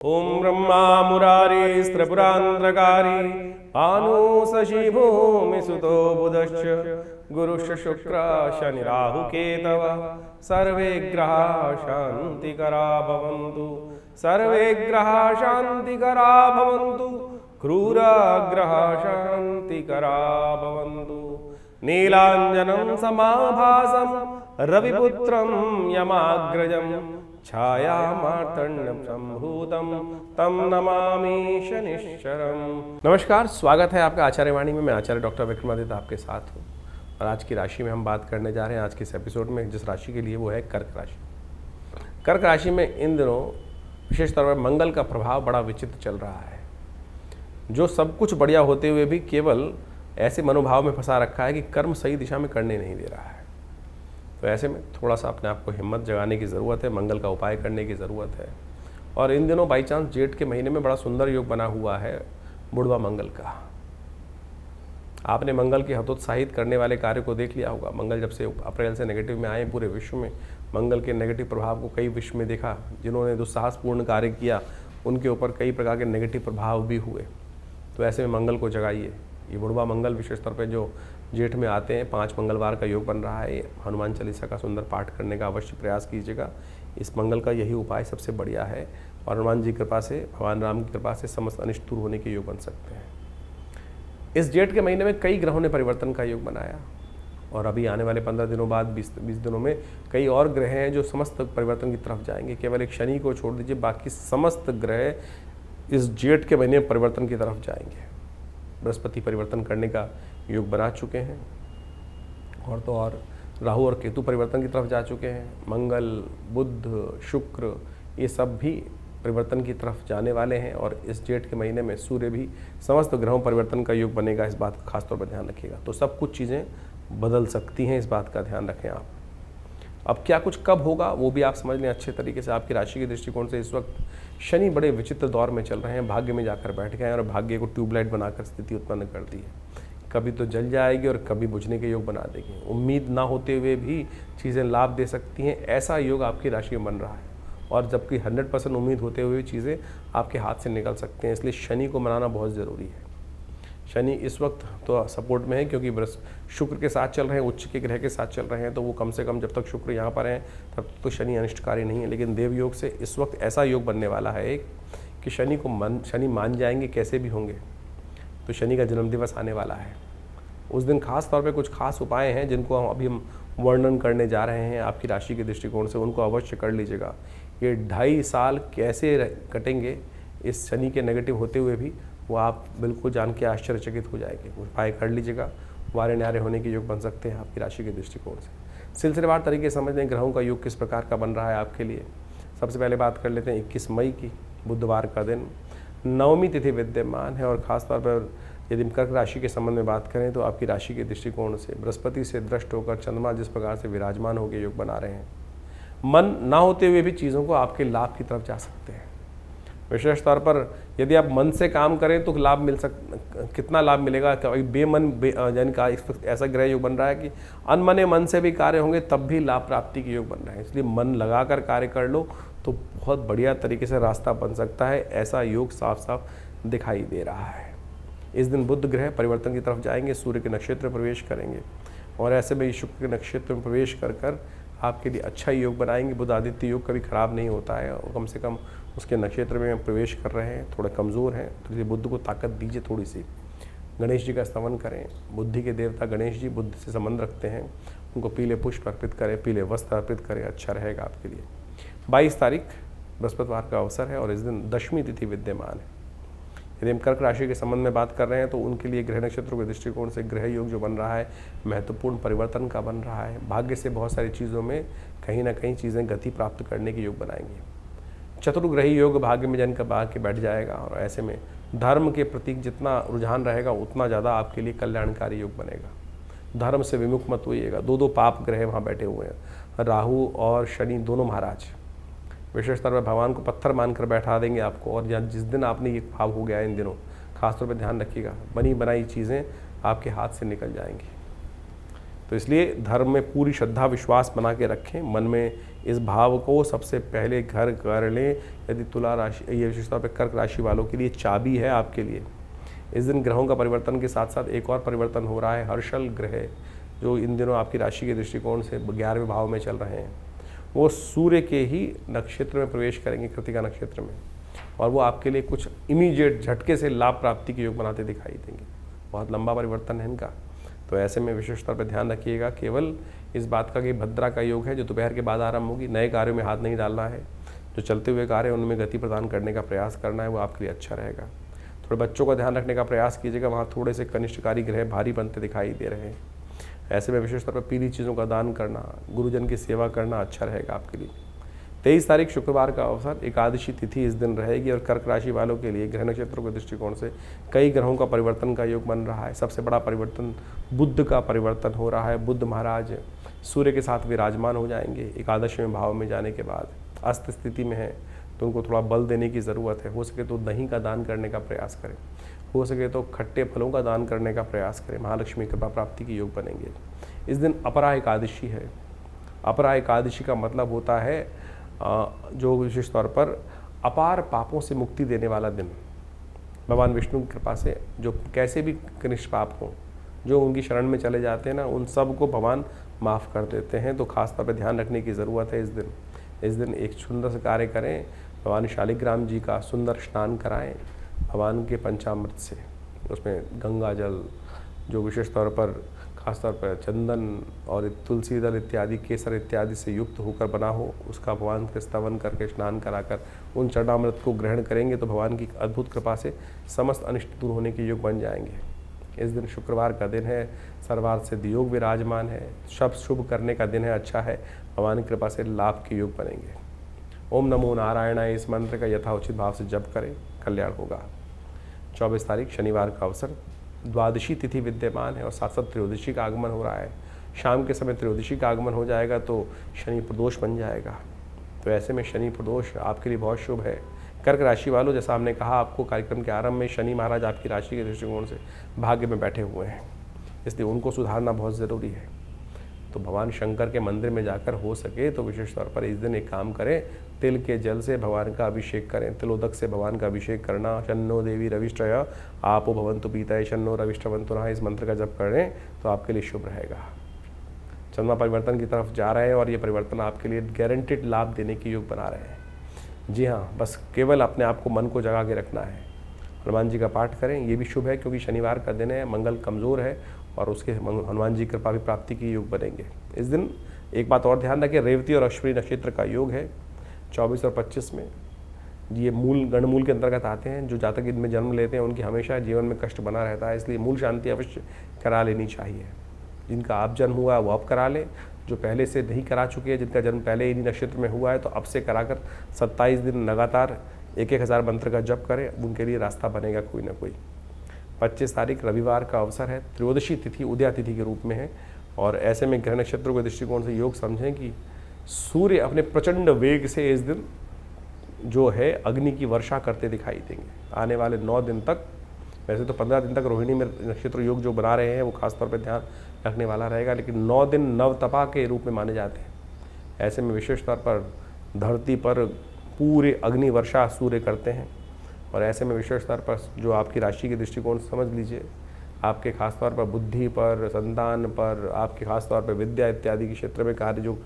ओम ब्रह्मा मुरारी स्त्रिपुरांध्रकारी भानु शशि भूमि सुतो बुधश्च गुरुश्च शुक्र शनि राहु केतव सर्वे ग्रहा शांतिकरा भवन्तु सर्वे ग्रहा शांतिकरा भवन्तु क्रूरा ग्रहा शांतिकरा भवन्तु नीलांजनं समाभासं रविपुत्रं यमाग्रजं छाया मार्तंड संभूतम तम नमामि शनिश्चरम। नमस्कार, स्वागत है आपका आचार्य वाणी में। मैं आचार्य डॉक्टर विक्रमादित्य आपके साथ हूँ और आज की राशि में हम बात करने जा रहे हैं। आज के इस एपिसोड में जिस राशि के लिए वो है कर्क राशि। कर्क राशि में इन दिनों विशेष तौर पर मंगल का प्रभाव बड़ा विचित्र चल रहा है, जो सब कुछ बढ़िया होते हुए भी केवल ऐसे मनोभाव में फंसा रखा है कि कर्म सही दिशा में करने नहीं दे रहा है। तो ऐसे में थोड़ा सा अपने आप को हिम्मत जगाने की ज़रूरत है, मंगल का उपाय करने की ज़रूरत है। और इन दिनों बाई चांस जेठ के महीने में बड़ा सुंदर योग बना हुआ है बुढ़वा मंगल का। आपने मंगल के हतोत्साहित करने वाले कार्य को देख लिया होगा। मंगल जब से अप्रैल से नेगेटिव में आए पूरे विश्व में मंगल के नेगेटिव प्रभाव को कई विश्व में देखा। जिन्होंने दुस्साहसपूर्ण कार्य किया उनके ऊपर कई प्रकार के नेगेटिव प्रभाव भी हुए। तो ऐसे में मंगल को जगाइए। ये बुढ़वा मंगल विशेष तौर पर जो जेठ में आते हैं, 5 मंगलवार का योग बन रहा है। हनुमान चालीसा का सुंदर पाठ करने का अवश्य प्रयास कीजिएगा। इस मंगल का यही उपाय सबसे बढ़िया है और हनुमान जी की कृपा से, भगवान राम की कृपा से समस्त अनिष्ट दूर होने के योग बन सकते हैं। इस जेठ के महीने में कई ग्रहों ने परिवर्तन का योग बनाया और अभी आने वाले 15 दिनों बाद 20 दिनों में कई और ग्रह हैं जो समस्त परिवर्तन की तरफ जाएंगे। केवल एक शनि को छोड़ दीजिए, बाकी समस्त ग्रह इस जेठ के महीने में परिवर्तन की तरफ जाएंगे। बृहस्पति परिवर्तन करने का योग बना चुके हैं और तो और राहु और केतु परिवर्तन की तरफ जा चुके हैं। मंगल, बुध, शुक्र ये सब भी परिवर्तन की तरफ जाने वाले हैं और इस जेठ के महीने में सूर्य भी समस्त ग्रहों परिवर्तन का योग बनेगा। इस बात का खासतौर पर ध्यान रखिएगा। तो सब कुछ चीज़ें बदल सकती हैं, इस बात का ध्यान रखें आप। अब क्या कुछ कब होगा वो भी आप समझ लें अच्छे तरीके से। आपकी राशि के दृष्टिकोण से इस वक्त शनि बड़े विचित्र दौर में चल रहे हैं। भाग्य में जाकर बैठ गए हैं और भाग्य को ट्यूबलाइट बनाकर स्थिति उत्पन्न कर दी है। कभी तो जल जाएगी और कभी बुझने के योग बना देगी। उम्मीद ना होते हुए भी चीज़ें लाभ दे सकती हैं, ऐसा योग आपकी राशि में बन रहा है। और जबकि 100% उम्मीद होते हुए चीज़ें आपके हाथ से निकल सकते हैं। इसलिए शनि को मनाना बहुत ज़रूरी है। शनि इस वक्त तो सपोर्ट में है क्योंकि शुक्र के साथ चल रहे हैं, उच्च के ग्रह के साथ चल रहे हैं। तो वो कम से कम जब तक शुक्र यहाँ पर हैं तब तक तो शनि अनिष्टकारी नहीं है। लेकिन देव योग से इस वक्त ऐसा योग बनने वाला है एक कि शनि मान जाएंगे कैसे भी होंगे। तो शनि का जन्मदिवस आने वाला है। उस दिन खास तौर पे कुछ खास उपाय हैं जिनको हम वर्णन करने जा रहे हैं आपकी राशि के दृष्टिकोण से। उनको अवश्य कर लीजिएगा। ये 2.5 साल कैसे कटेंगे इस शनि के नेगेटिव होते हुए भी, वो आप बिल्कुल जान के आश्चर्यचकित हो जाएंगे। उपाय कर लीजिएगा, वारे न्यारे होने के योग बन सकते हैं आपकी राशि के दृष्टिकोण से। सिलसिलेवार तरीके से समझ लें ग्रहों का योग किस प्रकार का बन रहा है आपके लिए। सबसे पहले बात कर लेते हैं 21 मई की, बुधवार का दिन, नवमी तिथि विद्यमान है। और ख़ास तौर पर यदि कर्क राशि के संबंध में बात करें तो आपकी राशि के दृष्टिकोण से बृहस्पति से दृष्ट होकर चंद्रमा जिस प्रकार से विराजमान होकर योग बना रहे हैं, मन ना होते हुए भी चीज़ों को आपके लाभ की तरफ जा सकते हैं। विशेष तौर पर यदि आप मन से काम करें तो लाभ कितना लाभ मिलेगा। यानी कि ऐसा ग्रह योग बन रहा है कि अनमने मन से भी कार्य होंगे तब भी लाभ प्राप्ति के योग बन रहे हैं। इसलिए मन लगाकर कार्य कर लो तो बहुत बढ़िया तरीके से रास्ता बन सकता है। ऐसा योग साफ साफ दिखाई दे रहा है। इस दिन बुध ग्रह परिवर्तन की तरफ जाएंगे, सूर्य के नक्षत्र में प्रवेश करेंगे और ऐसे में शुक्र के नक्षत्र में प्रवेश कर आपके लिए अच्छा योग बनाएंगे। बुध आदित्य योग कभी खराब नहीं होता है और कम से कम उसके नक्षत्र में प्रवेश कर रहे हैं, थोड़े कमज़ोर हैं तो इसलिए बुध को ताकत दीजिए थोड़ी सी। गणेश जी का स्तवन करें। बुद्धि के देवता गणेश जी बुद्धि से संबंध रखते हैं, उनको पीले पुष्प अर्पित करें, पीले वस्त्र अर्पित करें, अच्छा रहेगा आपके लिए। 22 तारीख बृहस्पतिवार का अवसर है और इस दिन दशमी तिथि विद्यमान है। यदि हम कर्क राशि के संबंध में बात कर रहे हैं तो उनके लिए ग्रह नक्षत्रों के दृष्टिकोण से ग्रह योग जो बन रहा है महत्वपूर्ण परिवर्तन का बन रहा है। भाग्य से बहुत सारी चीज़ों में कहीं ना कहीं चीज़ें गति प्राप्त करने के योग बनाएंगे। चतुर्ग्रही योग भाग्य में जन का भाग के बैठ जाएगा और ऐसे में धर्म के प्रति जितना रुझान रहेगा उतना ज़्यादा आपके लिए कल्याणकारी योग बनेगा। धर्म से विमुख मत होइएगा। 2 पाप ग्रह वहाँ बैठे हुए हैं, राहु और शनि दोनों महाराज। विशेष तौर पर भगवान को पत्थर मानकर बैठा देंगे आपको। और जिस दिन आपने ये भाव हो गया इन दिनों खासतौर पर ध्यान रखिएगा, बनी बनाई चीज़ें आपके हाथ से निकल जाएंगी। तो इसलिए धर्म में पूरी श्रद्धा विश्वास बना के रखें, मन में इस भाव को सबसे पहले घर कर लें। यदि तुला राशि, ये विशेष तौर पर कर्क राशि वालों के लिए चाबी है आपके लिए। इस दिन ग्रहों का परिवर्तन के साथ साथ एक और परिवर्तन हो रहा है। हर्षल ग्रह जो इन दिनों आपकी राशि के दृष्टिकोण से 11वें भाव में चल रहे हैं, वो सूर्य के ही नक्षत्र में प्रवेश करेंगे, कृतिका नक्षत्र में, और वो आपके लिए कुछ इमीडिएट झटके से लाभ प्राप्ति के योग बनाते दिखाई देंगे। बहुत लंबा परिवर्तन है इनका, तो ऐसे में विशेष तौर पर ध्यान रखिएगा। केवल इस बात का कि भद्रा का योग है जो दोपहर के बाद आरंभ होगी। नए कार्यों में हाथ नहीं डालना है, जो चलते हुए कार्य उनमें गति प्रदान करने का प्रयास करना है, वो आपके लिए अच्छा रहेगा। थोड़े बच्चों का ध्यान रखने का प्रयास कीजिएगा, वहाँ थोड़े से कनिष्ठकारी ग्रह भारी बनते दिखाई दे रहे हैं। ऐसे में विशेष तौर पर पीली चीज़ों का दान करना, गुरुजन की सेवा करना अच्छा रहेगा आपके लिए। 23 तारीख शुक्रवार का अवसर, एकादशी तिथि इस दिन रहेगी और कर्क राशि वालों के लिए ग्रह नक्षत्रों के दृष्टिकोण से कई ग्रहों का परिवर्तन का योग बन रहा है। सबसे बड़ा परिवर्तन बुध का परिवर्तन हो रहा है। बुध महाराज सूर्य के साथ विराजमान हो जाएंगे। एकादशवें भाव में जाने के बाद अस्त स्थिति में है, तो उनको थोड़ा बल देने की ज़रूरत है। हो सके तो दही का दान करने का प्रयास करें, हो सके तो खट्टे फलों का दान करने का प्रयास करें। महालक्ष्मी कृपा प्राप्ति के योग बनेंगे। इस दिन अपरा एकादशी है। अपरा एकादशी का मतलब होता है जो विशेष तौर पर अपार पापों से मुक्ति देने वाला दिन। भगवान विष्णु की कृपा से जो कैसे भी कनिष्ठ पाप हों, जो उनकी शरण में चले जाते हैं ना, उन सब को भगवान माफ़ कर देते हैं। तो खास तौर पर ध्यान रखने की ज़रूरत है। इस दिन एक सुंदर सा कार्य करें, भगवान शालिग्राम जी का सुंदर स्नान कराएं भगवान के पंचामृत से। उसमें गंगा जल, जो विशेष तौर पर खासतौर पर चंदन और तुलसी दल इत्यादि, केसर इत्यादि से युक्त होकर बना हो, उसका भगवान के स्तवन करके स्नान कराकर उन चरणामृत को ग्रहण करेंगे तो भगवान की अद्भुत कृपा से समस्त अनिष्ट दूर होने के योग बन जाएंगे। इस दिन शुक्रवार का दिन है, सर्वार्थ सिद्ध योग विराजमान है, सब शुभ करने का दिन है, अच्छा है। भगवान की कृपा से लाभ के योग बनेंगे। ओम नमो नारायणाय इस मंत्र का यथाउचित भाव से जप करें, कल्याण होगा। 24 तारीख शनिवार का अवसर, द्वादशी तिथि विद्यमान है और साथ साथ त्रयोदशी का आगमन हो रहा है। शाम के समय त्रयोदशी का आगमन हो जाएगा तो शनि प्रदोष बन जाएगा। तो ऐसे में शनि प्रदोष आपके लिए बहुत शुभ है। कर्क राशि वालों, जैसा हमने कहा आपको कार्यक्रम के आरंभ में, शनि महाराज आपकी राशि के दृष्टिकोण से भाग्य में बैठे हुए हैं, इसलिए उनको सुधारना बहुत ज़रूरी है। तो भगवान शंकर के मंदिर में जाकर हो सके तो विशेष तौर पर इस दिन एक काम करें, तिल के जल से भगवान का अभिषेक करें। तिलोदक से भगवान का अभिषेक करना। शन्नो देवी रविष्टय आपो भवन्तु पीतये शन्नो रविष्टवन्तु नः, इस मंत्र का जप करें तो आपके लिए शुभ रहेगा। चंद्रमा परिवर्तन की तरफ जा रहे हैं और ये परिवर्तन आपके लिए गारंटेड लाभ देने के योग बना रहे हैं। जी हाँ, बस केवल अपने आप को, मन को जगा के रखना है। हनुमान जी का पाठ करें, ये भी शुभ है क्योंकि शनिवार का दिन है, मंगल कमज़ोर है और उसके हनुमान जी कृपा भी प्राप्ति के योग बनेंगे। इस दिन एक बात और ध्यान रखें, रेवती और अश्विनी नक्षत्र का योग है 24 और 25 में। ये मूल गणमूल के अंतर्गत आते हैं। जो जातक इनमें जन्म लेते हैं उनकी हमेशा जीवन में कष्ट बना रहता है, इसलिए मूल शांति अवश्य करा लेनी चाहिए। जिनका आप जन्म हुआ है वो अब करा लें, जो पहले से नहीं करा चुके हैं, जिनका जन्म पहले इन्हीं नक्षत्र में हुआ है तो अब से कराकर 27 दिन लगातार 1,000 मंत्र का जप करें, उनके लिए रास्ता बनेगा कोई ना कोई। 25 तारीख रविवार का अवसर है, त्रयोदशी तिथि उदया तिथि के रूप में है और ऐसे में ग्रह नक्षत्रों के दृष्टिकोण से योग समझें कि सूर्य अपने प्रचंड वेग से इस दिन जो है अग्नि की वर्षा करते दिखाई देंगे। आने वाले 9 दिन तक, वैसे तो 15 दिन तक रोहिणी में नक्षत्र योग जो बना रहे हैं वो खासतौर पर ध्यान रखने वाला रहेगा, लेकिन 9 दिन नवतपा के रूप में माने जाते हैं। ऐसे में विशेष तौर पर धरती पर पूरे अग्नि वर्षा सूर्य करते हैं और ऐसे में विशेष तौर पर जो आपकी राशि के दृष्टिकोण समझ लीजिए, आपके खासतौर पर बुद्धि पर, संतान पर, आपके खासतौर पर विद्या इत्यादि के क्षेत्र में कार्य जो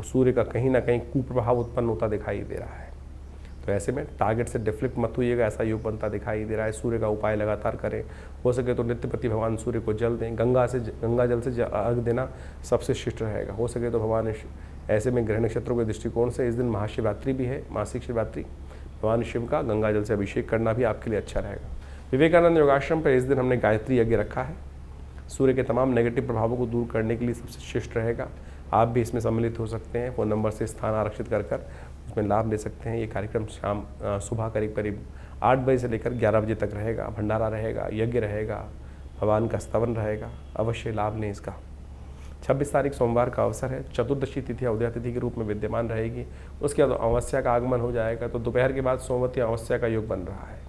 सूर्य का कहीं ना कहीं कुप्रभाव उत्पन्न होता दिखाई दे रहा है। तो ऐसे में टारगेट से डिफ्लेक्ट मत होइएगा, ऐसा योग बनता दिखाई दे रहा है। सूर्य का उपाय लगातार करें, हो सके तो नित्य प्रति भगवान सूर्य को जल दें, गंगा जल से अर्घ देना सबसे श्रेष्ठ रहेगा। हो सके तो भगवान, ऐसे में ग्रह नक्षत्रों के दृष्टिकोण से इस दिन महाशिवरात्रि भी है, मासिक शिवरात्रि, भगवान शिव का गंगा जल से अभिषेक करना भी आपके लिए अच्छा रहेगा। विवेकानंद योगाश्रम पर इस दिन हमने गायत्री यज्ञ रखा है, सूर्य के तमाम नेगेटिव प्रभावों को दूर करने के लिए सबसे श्रेष्ठ रहेगा। आप भी इसमें सम्मिलित हो सकते हैं, फ़ोन नंबर से स्थान आरक्षित कर उसमें लाभ ले सकते हैं। ये कार्यक्रम सुबह करीब 8 बजे से लेकर 11 बजे तक रहेगा। भंडारा रहेगा, यज्ञ रहेगा, भगवान का स्तवन रहेगा, अवश्य लाभ लें इसका। 26 तारीख सोमवार का अवसर है, चतुर्दशी तिथि उदया तिथि के रूप में विद्यमान रहेगी। उसके बाद अमावस्या का आगमन हो जाएगा तो दोपहर के बाद सोमवती अमावस्या का योग बन रहा है।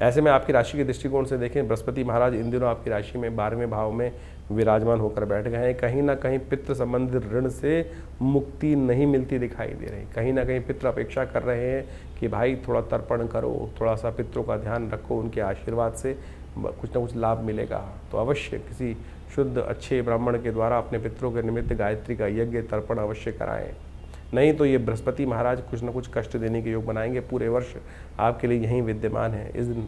ऐसे में आपकी राशि के दृष्टिकोण से देखें, बृहस्पति महाराज इन दिनों आपकी राशि में 12वें भाव में विराजमान होकर बैठ गए हैं। कहीं ना कहीं पितृ संबंधित ऋण से मुक्ति नहीं मिलती दिखाई दे रही। कहीं ना कहीं पितृ अपेक्षा कर रहे हैं कि भाई थोड़ा तर्पण करो, थोड़ा सा पितरों का ध्यान रखो, उनके आशीर्वाद से कुछ ना कुछ लाभ मिलेगा। तो अवश्य किसी शुद्ध अच्छे ब्राह्मण के द्वारा अपने पितरों के निमित्त गायत्री का यज्ञ तर्पण अवश्य कराएं। नहीं तो ये बृहस्पति महाराज कुछ ना कुछ कष्ट देने के योग बनाएंगे। पूरे वर्ष आपके लिए यहीं विद्यमान है। इस दिन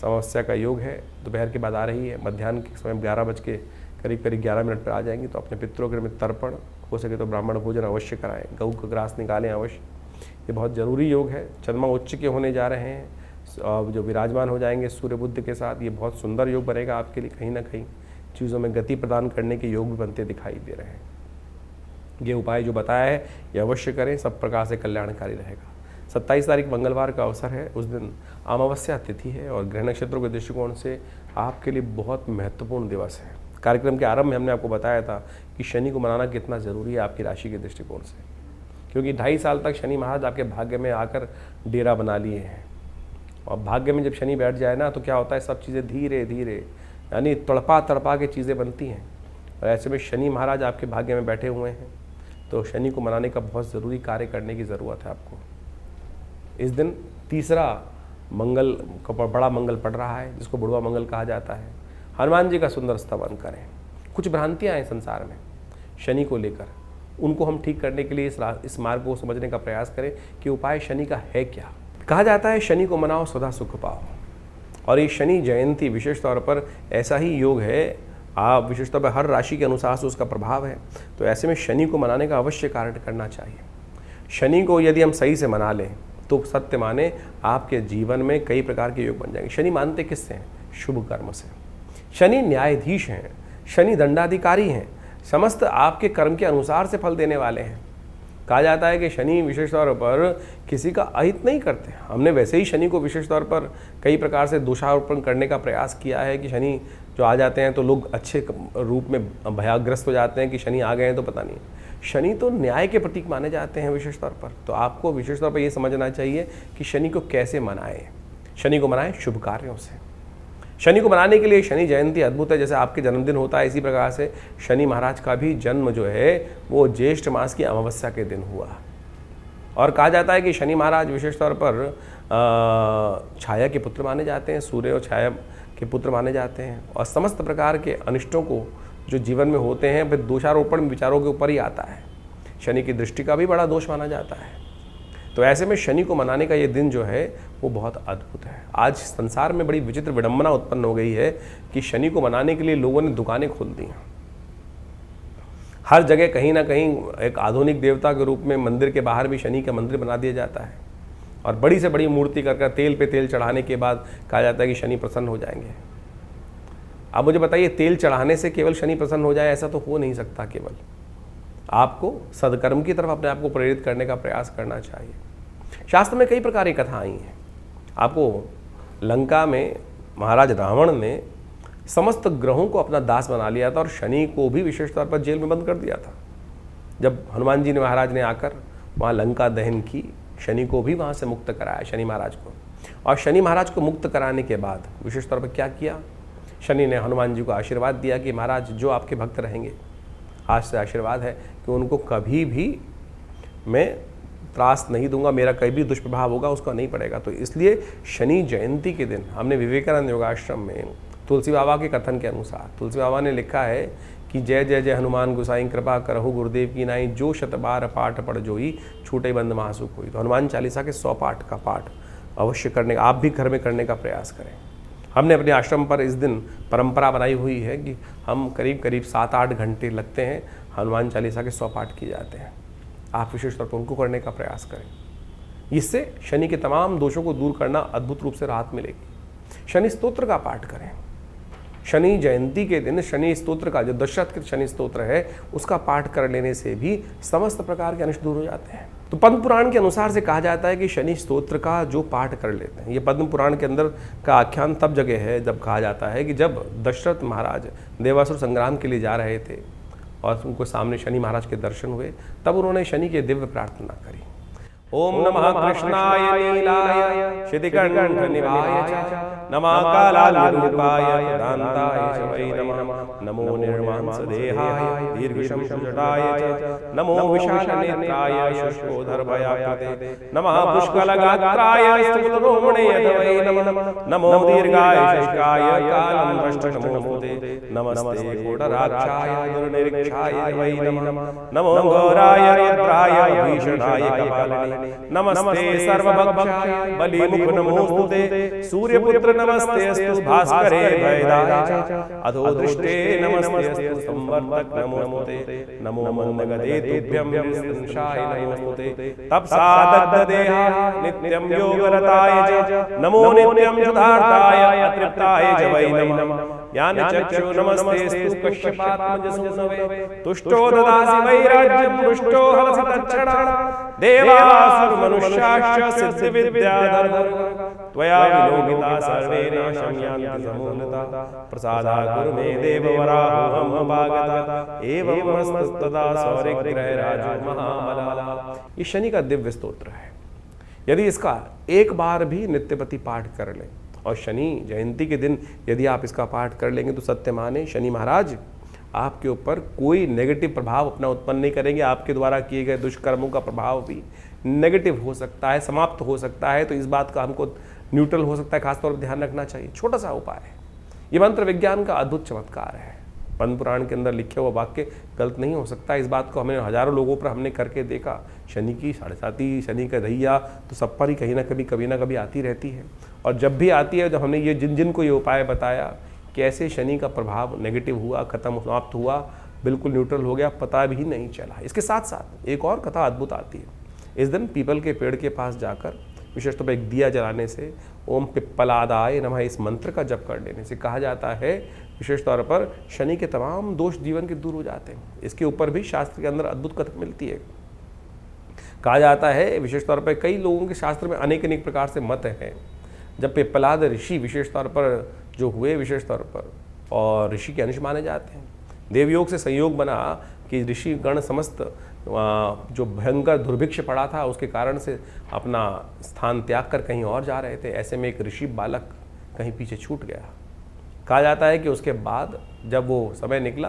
समस्या का योग है, दोपहर के बाद आ रही है, मध्याह्न के समय 11 बज के करीब 11 मिनट पर आ जाएंगी। तो अपने पितरों के निमित्त तर्पण हो सके तो ब्राह्मण भोजन अवश्य कराएं, गऊ का ग्रास निकालें अवश्य। ये बहुत ज़रूरी योग है। चंद्रमा उच्च के होने जा रहे हैं, अब जो विराजमान हो जाएंगे सूर्य बुध के साथ, ये बहुत सुंदर योग बनेगा आपके लिए। कहीं ना कहीं चीज़ों में गति प्रदान करने के योग भी बनते दिखाई दे रहे हैं। ये उपाय जो बताया है ये अवश्य करें, सब प्रकार से कल्याणकारी रहेगा। 27 तारीख मंगलवार का अवसर है, उस दिन अमावस्या तिथि है और ग्रह नक्षत्रों के दृष्टिकोण से आपके लिए बहुत महत्वपूर्ण दिवस है। कार्यक्रम के आरंभ में हमने आपको बताया था कि शनि को मनाना कितना ज़रूरी है आपकी राशि के दृष्टिकोण से, क्योंकि 2.5 साल तक शनि महाराज आपके भाग्य में आकर डेरा बना लिए हैं। और भाग्य में जब शनि बैठ जाए ना तो क्या होता है, सब चीज़ें धीरे धीरे यानी तड़पा तड़पा के चीज़ें बनती हैं। और ऐसे में शनि महाराज आपके भाग्य में बैठे हुए हैं, तो शनि को मनाने का बहुत ज़रूरी कार्य करने की ज़रूरत है आपको। इस दिन तीसरा मंगल का बड़ा मंगल पड़ रहा है, जिसको बुढ़वा मंगल कहा जाता है। हनुमान जी का सुंदर स्तवन करें। कुछ भ्रांतियाँ हैं संसार में शनि को लेकर, उनको हम ठीक करने के लिए इस मार्ग को समझने का प्रयास करें कि उपाय शनि का है क्या। कहा जाता है शनि को मनाओ सदा सुख पाओ, और ये शनि जयंती विशेष तौर पर ऐसा ही योग है, आप विशेष तौर पर हर राशि के अनुसार से उसका प्रभाव है। तो ऐसे में शनि को मनाने का अवश्य कार्य करना चाहिए। शनि को यदि हम सही से मना लें तो सत्य माने आपके जीवन में कई प्रकार के योग बन जाएंगे। शनि मानते किससे हैं? शुभ कर्म से। शनि न्यायाधीश हैं, शनि दंडाधिकारी हैं, समस्त आपके कर्म के अनुसार से फल देने वाले हैं। कहा जाता है कि शनि विशेष तौर पर किसी का अहित नहीं करते। हमने वैसे ही शनि को विशेष तौर पर कई प्रकार से दोषारोपण करने का प्रयास किया है कि शनि जो आ जाते हैं तो लोग अच्छे रूप में भयाग्रस्त हो जाते हैं कि शनि आ गए हैं तो पता नहीं। शनि तो न्याय के प्रतीक माने जाते हैं विशेष तौर पर। तो आपको विशेष तौर पर ये समझना चाहिए कि शनि को कैसे मनाएं। शनि को मनाएं शुभ कार्यों से। शनि को मनाने के लिए शनि जयंती अद्भुत है। जैसे आपके जन्मदिन होता है, इसी प्रकार से शनि महाराज का भी जन्म जो है वो ज्येष्ठ मास की अमावस्या के दिन हुआ। और कहा जाता है कि शनि महाराज विशेष तौर पर छाया के पुत्र माने जाते हैं, सूर्य और छाया के पुत्र माने जाते हैं। और समस्त प्रकार के अनिष्टों को जो जीवन में होते हैं फिर दोषारोपण विचारों के ऊपर ही आता है। शनि की दृष्टि का भी बड़ा दोष माना जाता है। तो ऐसे में शनि को मनाने का ये दिन जो है वो बहुत अद्भुत है। आज संसार में बड़ी विचित्र विडंबना उत्पन्न हो गई है कि शनि को मनाने के लिए लोगों ने दुकानें खोल दी हैं। हर जगह कहीं ना कहीं एक आधुनिक देवता के रूप में मंदिर के बाहर भी शनि का मंदिर बना दिया जाता है, और बड़ी से बड़ी मूर्ति कर तेल पे तेल चढ़ाने के बाद कहा जाता है कि शनि प्रसन्न हो जाएंगे। अब मुझे बताइए, तेल चढ़ाने से केवल शनि प्रसन्न हो जाए ऐसा तो हो नहीं सकता। केवल आपको सदकर्म की तरफ अपने आप को प्रेरित करने का प्रयास करना चाहिए। शास्त्र में कई प्रकार की कथा आई हैं। आपको लंका में महाराज रावण ने समस्त ग्रहों को अपना दास बना लिया था और शनि को भी विशेष तौर पर जेल में बंद कर दिया था। जब हनुमान जी ने महाराज ने आकर वहाँ लंका दहन की, शनि को भी वहाँ से मुक्त कराया, शनि महाराज को। और शनि महाराज को मुक्त कराने के बाद विशेष तौर पर क्या किया, शनि ने हनुमान जी को आशीर्वाद दिया कि महाराज जो आपके भक्त रहेंगे, आज से आशीर्वाद है कि उनको कभी भी मैं त्रास नहीं दूंगा, मेरा कहीं भी दुष्प्रभाव होगा उसका नहीं पड़ेगा। तो इसलिए शनि जयंती के दिन हमने विवेकानंद योगाश्रम में तुलसी बाबा के कथन के अनुसार, तुलसी बाबा ने लिखा है कि जय जय जय हनुमान गोसाई कृपा करहु गुरुदेव की नाई, जो शतबार पाठ पढ़ जोई छूटे बंद महासुख होई। तो हनुमान चालीसा के 100 पाठ का पाठ अवश्य करने का, आप भी घर में करने का प्रयास करें। हमने अपने आश्रम पर इस दिन परंपरा बनाई हुई है कि हम करीब करीब 7-8 घंटे लगते हैं, हनुमान चालीसा के 100 पाठ किए जाते हैं। आप विशेष तौर पर उनको करने का प्रयास करें। इससे शनि के तमाम दोषों को दूर करना अद्भुत रूप से राहत मिलेगी। शनि स्तोत्र का पाठ करें। शनि जयंती के दिन शनि स्तोत्र का, जो दशरथ शनि स्तोत्र है, उसका पाठ कर लेने से भी समस्त प्रकार के अनिष्ट दूर हो जाते हैं। तो पद्म पुराण के अनुसार से कहा जाता है कि शनि स्तोत्र का जो पाठ कर लेते हैं, ये पद्म पुराण के अंदर का आख्यान तब जगह है जब कहा जाता है कि जब दशरथ महाराज देवासुर संग्राम के लिए जा रहे थे और उनको सामने शनि महाराज के दर्शन हुए, तब उन्होंने शनि की दिव्य प्रार्थना करी। ओम नमः कृष्णाय नीलाय शितिकण्ठ निभाय च नमः कालाग्निरूपाय दान्ताय च वै नमः नमो निर्मांसदेहाय दीर्घशंशुजटाय च नमो विशालनेत्राय शुष्कोदरभयाकृते नमः पुष्कलगात्राय स्थूलरोमणे वै नमः नमो दीर्घाय शुष्काय कालं दृष्टनमोऽस्तुते नमस्ते कोटराक्षाय दुर्निरीक्षाय वै नमः नमो घोराय रुद्राय भीषणाय कपालिने नमस्ते सर्वभक्षाय बलिमुख नमोस्तुते सूर्यपुत्र नमस्ते अस्तु भास्करे भयदाय अधो दृष्टे नमस्ते अस्तु संवर्तक नमोस्तुते नमो मंदगदे तुभ्यं संशाय नमोस्तुते तपसा दग्धदेहाय नित्यं योगरताय च नमो नित्यं सुधार्ताय अतृप्ताय च वै नमः ज्ञानचक्षु नमस्तेस्तु कश्यपात्मजसूनवे तुष्टो ददासि वैराज्यं पुष्टो हलसि तत्क्षणात् देवासुरमनुष्याश्च सिद्धिविद्याधर त्वया विलोकिता सर्वे नाशं यान्ति समूलता प्रसादात् कुरु मे देववराहोऽहम् अपागता एवमस्तु तदा सौरिग्रहराजो महाबला। ये शनि का दिव्य स्तोत्र है। यदि इसका एक बार भी नित्यपति पाठ कर लें और शनि जयंती के दिन यदि आप इसका पाठ कर लेंगे तो सत्य माने शनि महाराज आपके ऊपर कोई नेगेटिव प्रभाव अपना उत्पन्न नहीं करेंगे। आपके द्वारा किए गए दुष्कर्मों का प्रभाव भी नेगेटिव हो सकता है, समाप्त हो सकता है। तो इस बात का हमको न्यूट्रल हो सकता है, खासतौर पर ध्यान रखना चाहिए। छोटा सा उपाय है, ये मंत्र विज्ञान का अद्भुत चमत्कार है। पद्म पुराण के अंदर लिखे हुआ वाक्य गलत नहीं हो सकता। इस बात को हमें हजारों लोगों पर हमने करके देखा। शनि की 7.5 शनि का दैया तो सब पर ही कभी ना कभी आती रहती है। और जब भी आती है, जब हमने ये जिन को ये उपाय बताया, कैसे शनि का प्रभाव नेगेटिव हुआ, खत्म समाप्त हुआ, बिल्कुल न्यूट्रल हो गया, पता भी नहीं चला। इसके साथ साथ एक और कथा अद्भुत आती है। इस दिन पीपल के पेड़ के पास जाकर विशेष तौर पर एक दिया जलाने से, ओम पिप्पलादाय नमः इस मंत्र का जप कर लेने से कहा जाता है विशेष तौर पर शनि के तमाम दोष जीवन के दूर हो जाते हैं। इसके ऊपर भी शास्त्र के अंदर अद्भुत कथा मिलती है। कहा जाता है विशेष तौर पर कई लोगों के शास्त्र में अनेक प्रकार से मत हैं। जब पिप्पलाद ऋषि विशेष तौर पर जो हुए विशेष तौर पर और ऋषि के अंश माने जाते हैं, देवयोग से संयोग बना कि ऋषि गण समस्त जो भयंकर दुर्भिक्ष पड़ा था उसके कारण से अपना स्थान त्याग कर कहीं और जा रहे थे। ऐसे में एक ऋषि बालक कहीं पीछे छूट गया। कहा जाता है कि उसके बाद जब वो समय निकला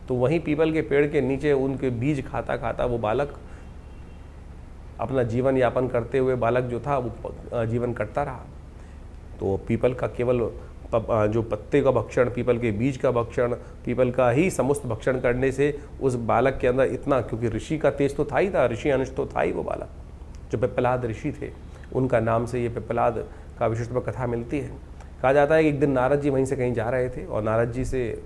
तो वहीं पीपल के पेड़ के नीचे उनके बीज खाता खाता वो बालक अपना जीवन यापन करते हुए बालक जो था वो जीवन करता रहा। तो पीपल का केवल जो पत्ते का भक्षण, पीपल के बीज का भक्षण, पीपल का ही समस्त भक्षण करने से उस बालक के अंदर इतना, क्योंकि ऋषि का तेज तो था ही था, ऋषि अंश तो था ही वो बालक, जो पिप्पलाद ऋषि थे, उनका नाम से ये पिप्पलाद का विशिष्ट कथा मिलती है। कहा जाता है कि एक दिन नारद जी वहीं से कहीं जा रहे थे और नारद जी से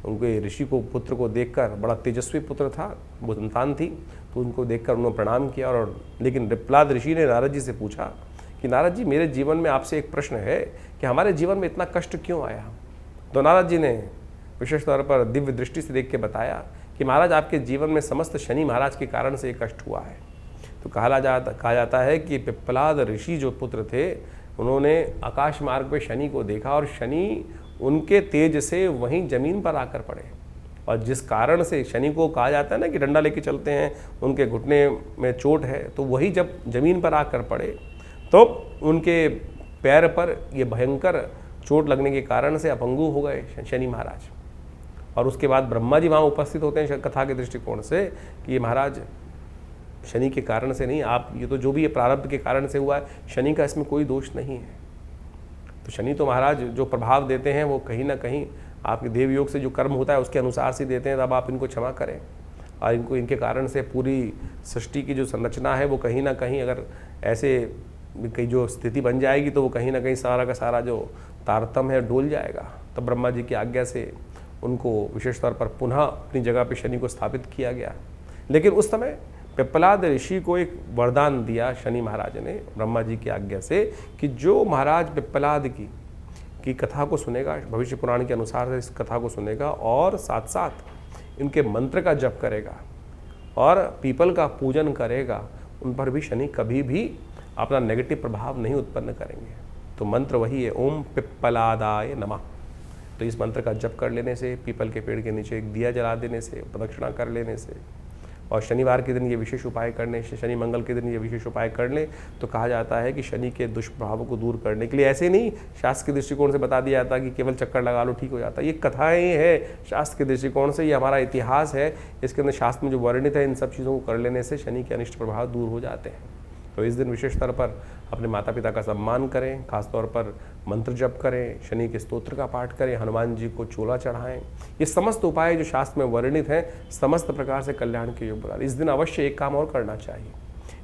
उनके ऋषि को पुत्र को देखकर, बड़ा तेजस्वी पुत्र था, वो संतान थी, तो उनको देखकर उन्होंने प्रणाम किया। और लेकिन पिप्पलाद ऋषि ने नारद जी से पूछा कि नारद जी मेरे जीवन में आपसे एक प्रश्न है कि हमारे जीवन में इतना कष्ट क्यों आया। तो नारद जी ने विशेष तौर पर दिव्य दृष्टि से देख के बताया कि महाराज आपके जीवन में समस्त शनि महाराज के कारण से एक कष्ट हुआ है। तो कहा जाता है कि पिप्पलाद ऋषि जो पुत्र थे उन्होंने आकाश मार्ग पे शनि को देखा और शनि उनके तेज से वहीं जमीन पर आकर पड़े। और जिस कारण से शनि को कहा जाता है ना कि डंडा लेके चलते हैं, उनके घुटने में चोट है, तो वही जब जमीन पर आकर पड़े तो उनके पैर पर ये भयंकर चोट लगने के कारण से अपंगु हो गए शनि महाराज। और उसके बाद ब्रह्मा जी वहाँ उपस्थित होते हैं कथा के दृष्टिकोण से कि ये महाराज शनि के कारण से नहीं, आप ये तो जो भी ये प्रारब्ध के कारण से हुआ है, शनि का इसमें कोई दोष नहीं है। तो शनि तो महाराज जो प्रभाव देते हैं वो कहीं ना कहीं आपके देवयोग से जो कर्म होता है उसके अनुसार से देते हैं। तब आप इनको क्षमा करें और इनके कारण से पूरी सृष्टि की जो संरचना है वो कहीं ना कहीं अगर ऐसे कहीं जो स्थिति बन जाएगी तो वो कहीं ना कहीं सारा का सारा जो तारतम्य है डोल जाएगा। तो ब्रह्मा जी की आज्ञा से उनको विशेष तौर पर पुनः अपनी जगह पे शनि को स्थापित किया गया। लेकिन उस समय पिप्पलाद ऋषि को एक वरदान दिया शनि महाराज ने ब्रह्मा जी की आज्ञा से कि जो महाराज पिप्पलाद की कथा को सुनेगा, भविष्य पुराण के अनुसार इस कथा को सुनेगा और साथ साथ इनके मंत्र का जप करेगा और पीपल का पूजन करेगा, उन पर भी शनि कभी भी अपना नेगेटिव प्रभाव नहीं उत्पन्न करेंगे। तो मंत्र वही है, ओम पिप्पलादाय नमः। तो इस मंत्र का जप कर लेने से, पीपल के पेड़ के नीचे एक दिया जला देने से, प्रदक्षिणा कर लेने से और शनिवार के दिन ये विशेष उपाय करने, शनि मंगल के दिन ये विशेष उपाय कर लें तो कहा जाता है कि शनि के दुष्प्रभावों को दूर करने के लिए, ऐसे नहीं शास्त्र के दृष्टिकोण से बता दिया जाता कि केवल चक्कर लगा लो ठीक हो जाता है। ये कथाएं हैं शास्त्र के दृष्टिकोण से, ये हमारा इतिहास है, इसके अंदर शास्त्र में जो वर्णित है इन सब चीज़ों को कर लेने से शनि के अनिष्ट प्रभाव दूर हो जाते हैं। तो इस दिन विशेष तौर पर अपने माता पिता का सम्मान करें, खासतौर पर मंत्र जप करें, शनि के स्तोत्र का पाठ करें, हनुमान जी को चोला चढ़ाएं। ये समस्त उपाय जो शास्त्र में वर्णित हैं समस्त प्रकार से कल्याण के योग बना। इस दिन अवश्य एक काम और करना चाहिए,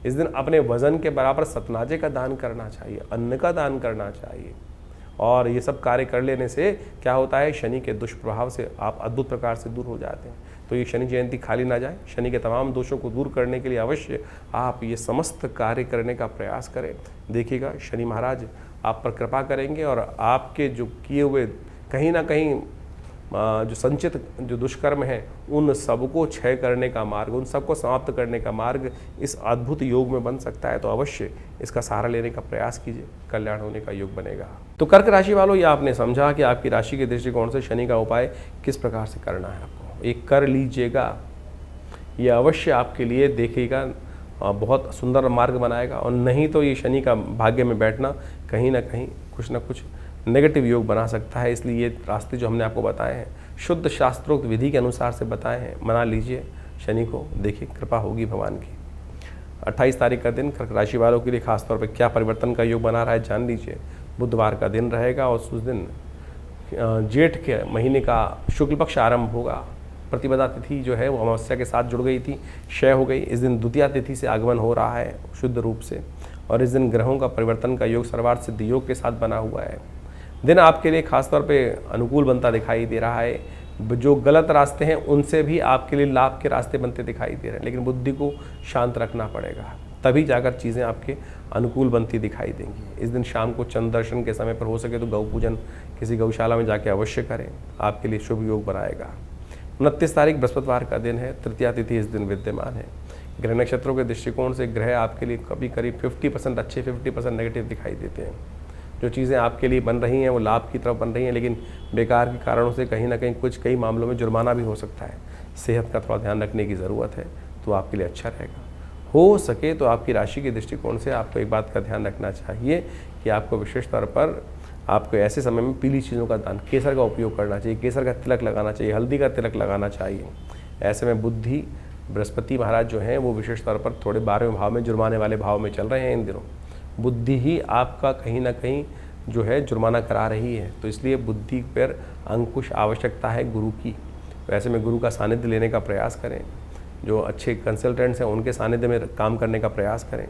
इस दिन अपने वजन के बराबर सतनाजे का दान करना चाहिए, अन्न का दान करना चाहिए। और ये सब कार्य कर लेने से क्या होता है, शनि के दुष्प्रभाव से आप अद्भुत प्रकार से दूर हो जाते हैं। तो ये शनि जयंती खाली ना जाए, शनि के तमाम दोषों को दूर करने के लिए अवश्य आप ये समस्त कार्य करने का प्रयास करें। देखिएगा शनि महाराज आप पर कृपा करेंगे और आपके जो किए हुए कहीं ना कहीं जो संचित जो दुष्कर्म है उन सबको क्षय करने का मार्ग, उन सबको समाप्त करने का मार्ग इस अद्भुत योग में बन सकता है। तो अवश्य इसका सहारा लेने का प्रयास कीजिए, कल्याण होने का योग बनेगा। तो कर्क राशि वालों, ये आपने समझा कि आपकी राशि के दृष्टिकोण से शनि का उपाय किस प्रकार से करना है। आपको एक कर लीजिएगा, ये अवश्य आपके लिए देखिएगा बहुत सुंदर मार्ग बनाएगा। और नहीं तो ये शनि का भाग्य में बैठना कहीं ना कहीं कुछ ना कुछ नेगेटिव योग बना सकता है। इसलिए ये रास्ते जो हमने आपको बताए हैं शुद्ध शास्त्रोक्त विधि के अनुसार से बताए हैं, मना लीजिए शनि को, देखिए कृपा होगी भगवान की। 28 तारीख का दिन कर्क राशि वालों के लिए खासतौर पर क्या परिवर्तन का योग बना रहा है जान लीजिए। बुधवार का दिन रहेगा और उस दिन जेठ के महीने का शुक्ल पक्ष आरंभ होगा। प्रतिपदा तिथि जो है वो अमावस्या के साथ जुड़ गई थी, क्षय हो गई। इस दिन द्वितीया तिथि से आगमन हो रहा है शुद्ध रूप से, और इस दिन ग्रहों का परिवर्तन का योग सर्वार्थ सिद्ध योग के साथ बना हुआ है। दिन आपके लिए खासतौर पे अनुकूल बनता दिखाई दे रहा है। जो गलत रास्ते हैं उनसे भी आपके लिए लाभ के रास्ते बनते दिखाई दे रहे हैं, लेकिन बुद्धि को शांत रखना पड़ेगा, तभी जाकर चीज़ें आपके अनुकूल बनती दिखाई देंगी। इस दिन शाम को चंद्र दर्शन के समय पर हो सके तो गौ पूजन किसी गौशाला में जाके अवश्य करें, आपके लिए शुभ योग बनाएगा। 29 तारीख बृहस्पतिवार का दिन है, तृतीया तिथि इस दिन विद्यमान है। ग्रह नक्षत्रों के दृष्टिकोण से ग्रह आपके लिए कभी करीब 50% अच्छे 50% नेगेटिव दिखाई देते हैं। जो चीज़ें आपके लिए बन रही हैं वो लाभ की तरफ बन रही हैं, लेकिन बेकार के कारणों से कहीं ना कहीं कई मामलों में जुर्माना भी हो सकता है। सेहत का थोड़ा ध्यान रखने की ज़रूरत है, तो आपके लिए अच्छा रहेगा। हो सके तो आपकी राशि के दृष्टिकोण से आपको एक बात का ध्यान रखना चाहिए कि आपको विशेष तौर पर आपको ऐसे समय में पीली चीज़ों का दान, केसर का उपयोग करना चाहिए, केसर का तिलक लगाना चाहिए, हल्दी का तिलक लगाना चाहिए। ऐसे में बुद्धि बृहस्पति महाराज जो हैं वो विशेष तौर पर थोड़े 12वें भाव में जुर्माने वाले भाव में चल रहे हैं इन दिनों। बुद्धि ही आपका कहीं ना कहीं जो है जुर्माना करा रही है, तो इसलिए बुद्धि पर अंकुश आवश्यकता है गुरु की। वैसे में गुरु का सानिध्य लेने का प्रयास करें, जो अच्छे कंसल्टेंट्स हैं उनके सानिध्य में काम करने का प्रयास करें।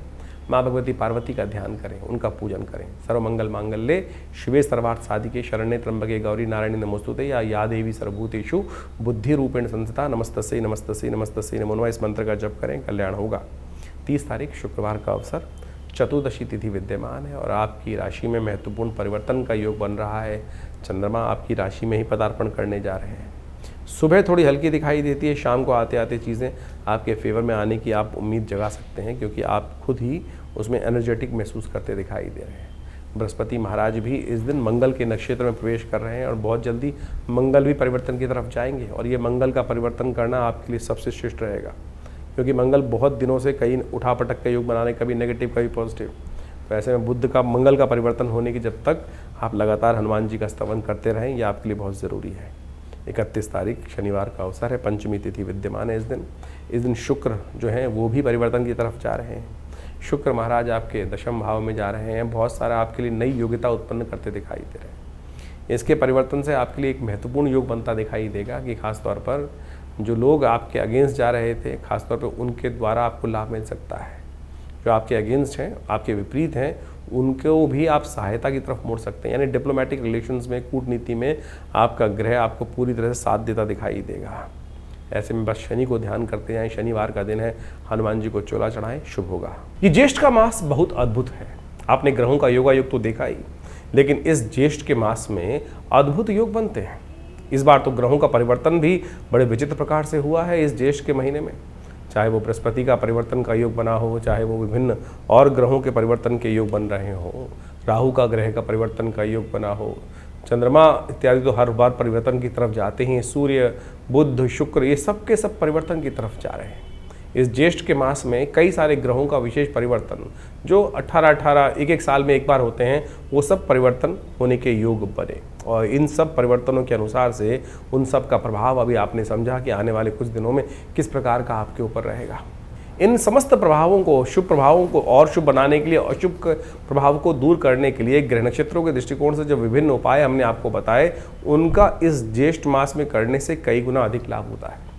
माँ भगवती पार्वती का ध्यान करें, उनका पूजन करें। सर्वमंगल मांगल्ये शिवे सर्वार्थ साधिके शरण्ये त्र्यंबके गौरी नारायणी नमोस्तुते या देवी सर्वभूतेषु बुद्धि रूपेण संस्थिता नमस्तस्यै नमस्तस्यै नमस्तस्यै नमो नमः। इस मंत्र का जप करें, कल्याण होगा। 30 तारीख शुक्रवार का अवसर, चतुर्दशी तिथि विद्यमान है और आपकी राशि में महत्वपूर्ण परिवर्तन का योग बन रहा है। चंद्रमा आपकी राशि में ही पदार्पण करने जा रहे हैं। सुबह थोड़ी हल्की दिखाई देती है, शाम को आते आते चीज़ें आपके फेवर में आने की आप उम्मीद जगा सकते हैं, क्योंकि आप खुद ही उसमें एनर्जेटिक महसूस करते दिखाई दे रहे हैं। बृहस्पति महाराज भी इस दिन मंगल के नक्षत्र में प्रवेश कर रहे हैं और बहुत जल्दी मंगल भी परिवर्तन की तरफ जाएंगे, और ये मंगल का परिवर्तन करना आपके लिए सबसे श्रेष्ठ रहेगा, क्योंकि मंगल बहुत दिनों से कई उठापटक के योग बनाने, कभी नेगेटिव कभी पॉजिटिव। तो ऐसे में बुध का मंगल का परिवर्तन होने की जब तक आप लगातार हनुमान जी का स्तवन करते रहें, यह आपके लिए बहुत ज़रूरी है। 31 तारीख शनिवार का अवसर है, पंचमी तिथि विद्यमान है इस दिन शुक्र जो हैं वो भी परिवर्तन की तरफ जा रहे हैं। शुक्र महाराज आपके दशम भाव में जा रहे हैं, बहुत सारा आपके लिए नई योग्यता उत्पन्न करते दिखाई दे रहे हैं। इसके परिवर्तन से आपके लिए एक महत्वपूर्ण योग बनता दिखाई देगा कि खासतौर पर जो लोग आपके अगेंस्ट जा रहे थे, खासतौर पर उनके द्वारा आपको लाभ मिल सकता है। जो आपके अगेंस्ट हैं, आपके विपरीत हैं, उनको भी आप सहायता की तरफ मोड़ सकते हैं। यानी डिप्लोमेटिक रिलेशंस में, कूटनीति में आपका ग्रह आपको पूरी तरह से साथ देता दिखाई देगा। ऐसे में बस शनि को ध्यान करते जाएं। शनिवार का दिन है, हनुमान जी को चोला चढ़ाएं, शुभ होगा। ये ज्येष्ठ का मास बहुत अद्भुत है। आपने ग्रहों का योगायोग तो देखा ही, लेकिन इस ज्येष्ठ के मास में अद्भुत योग बनते हैं। इस बार तो ग्रहों का परिवर्तन भी बड़े विचित्र प्रकार से हुआ है इस ज्येष्ठ के महीने में। चाहे वो बृहस्पति का परिवर्तन का योग बना हो, चाहे वो विभिन्न और ग्रहों के परिवर्तन के योग बन रहे हो, राहु का ग्रह का परिवर्तन का योग बना हो, चंद्रमा इत्यादि तो हर बार परिवर्तन की तरफ जाते हैं। सूर्य, बुध, शुक्र, ये सब के सब परिवर्तन की तरफ जा रहे हैं। इस ज्येष्ठ के मास में कई सारे ग्रहों का विशेष परिवर्तन जो 18-18 एक साल में एक बार होते हैं, वो सब परिवर्तन होने के योग बने। और इन सब परिवर्तनों के अनुसार से उन सब का प्रभाव अभी आपने समझा कि आने वाले कुछ दिनों में किस प्रकार का आपके ऊपर रहेगा। इन समस्त प्रभावों को, शुभ प्रभावों को और शुभ बनाने के लिए, अशुभ प्रभाव को दूर करने के लिए ग्रह नक्षत्रों के दृष्टिकोण से जो विभिन्न उपाय हमने आपको बताए, उनका इस ज्येष्ठ मास में करने से कई गुना अधिक लाभ होता है।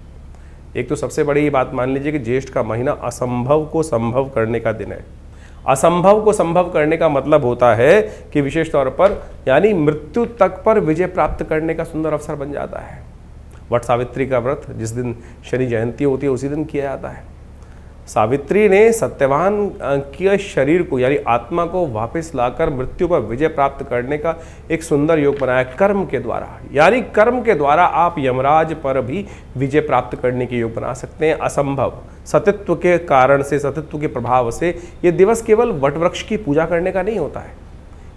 एक तो सबसे बड़ी बात मान लीजिए कि ज्येष्ठ का महीना असंभव को संभव करने का दिन है। असंभव को संभव करने का मतलब होता है कि विशेष तौर पर यानी मृत्यु तक पर विजय प्राप्त करने का सुंदर अवसर बन जाता है। वट सावित्री का व्रत जिस दिन शनि जयंती होती है उसी दिन किया जाता है। सावित्री ने सत्यवान के शरीर को यानी आत्मा को वापस लाकर मृत्यु पर विजय प्राप्त करने का एक सुंदर योग बनाया कर्म के द्वारा। यानी कर्म के द्वारा आप यमराज पर भी विजय प्राप्त करने के योग बना सकते हैं। असंभव सतित्व के कारण से, सतित्व के प्रभाव से ये दिवस केवल वटवृक्ष की पूजा करने का नहीं होता है।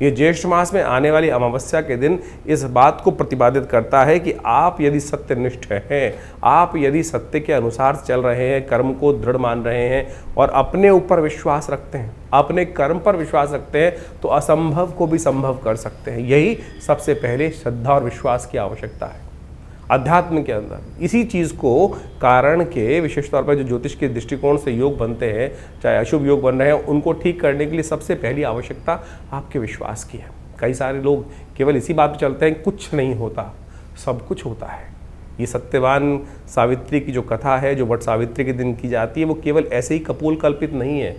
ये ज्येष्ठ मास में आने वाली अमावस्या के दिन इस बात को प्रतिपादित करता है कि आप यदि सत्यनिष्ठ हैं, आप यदि सत्य के अनुसार चल रहे हैं, कर्म को दृढ़ मान रहे हैं और अपने ऊपर विश्वास रखते हैं, अपने कर्म पर विश्वास रखते हैं, तो असंभव को भी संभव कर सकते हैं। यही सबसे पहले श्रद्धा और विश्वास की आवश्यकता है अध्यात्म के अंदर। इसी चीज़ को कारण के विशेष तौर पर जो ज्योतिष के दृष्टिकोण से योग बनते हैं, चाहे अशुभ योग बन रहे हैं, उनको ठीक करने के लिए सबसे पहली आवश्यकता आपके विश्वास की है। कई सारे लोग केवल इसी बात पर चलते हैं कुछ नहीं होता, सब कुछ होता है। ये सत्यवान सावित्री की जो कथा है, जो वट सावित्री के दिन की जाती है, वो केवल ऐसे ही कपोल कल्पित नहीं है।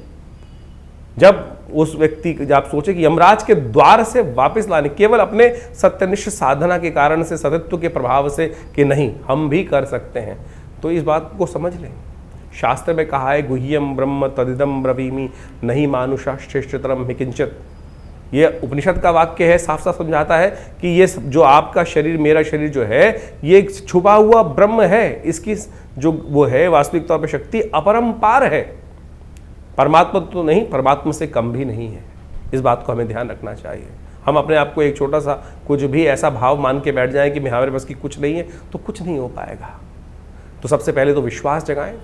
जब उस व्यक्ति, जब आप सोचे कि यमराज के द्वार से वापस लाने, केवल अपने सत्यनिष्ठ साधना के कारण से, सतत्व के प्रभाव से कि नहीं हम भी कर सकते हैं, तो इस बात को समझ लें। शास्त्र में कहा है गुह्यम ब्रह्म तदिदम ब्रवीमि नहीं मानुषा श्रेष्ठतरम हिकिंचित। ये उपनिषद का वाक्य है, साफ साफ समझाता है कि ये जो आपका शरीर, मेरा शरीर जो है, ये छुपा हुआ ब्रह्म है। इसकी जो वो है वास्तविक तौर पर शक्ति अपरंपार है। परमात्मा तो नहीं, परमात्मा से कम भी नहीं है। इस बात को हमें ध्यान रखना चाहिए। हम अपने आप को एक छोटा सा कुछ भी ऐसा भाव मान के बैठ जाएं कि हमारे पास की कुछ नहीं है, तो कुछ नहीं हो पाएगा। तो सबसे पहले तो विश्वास जगाएं,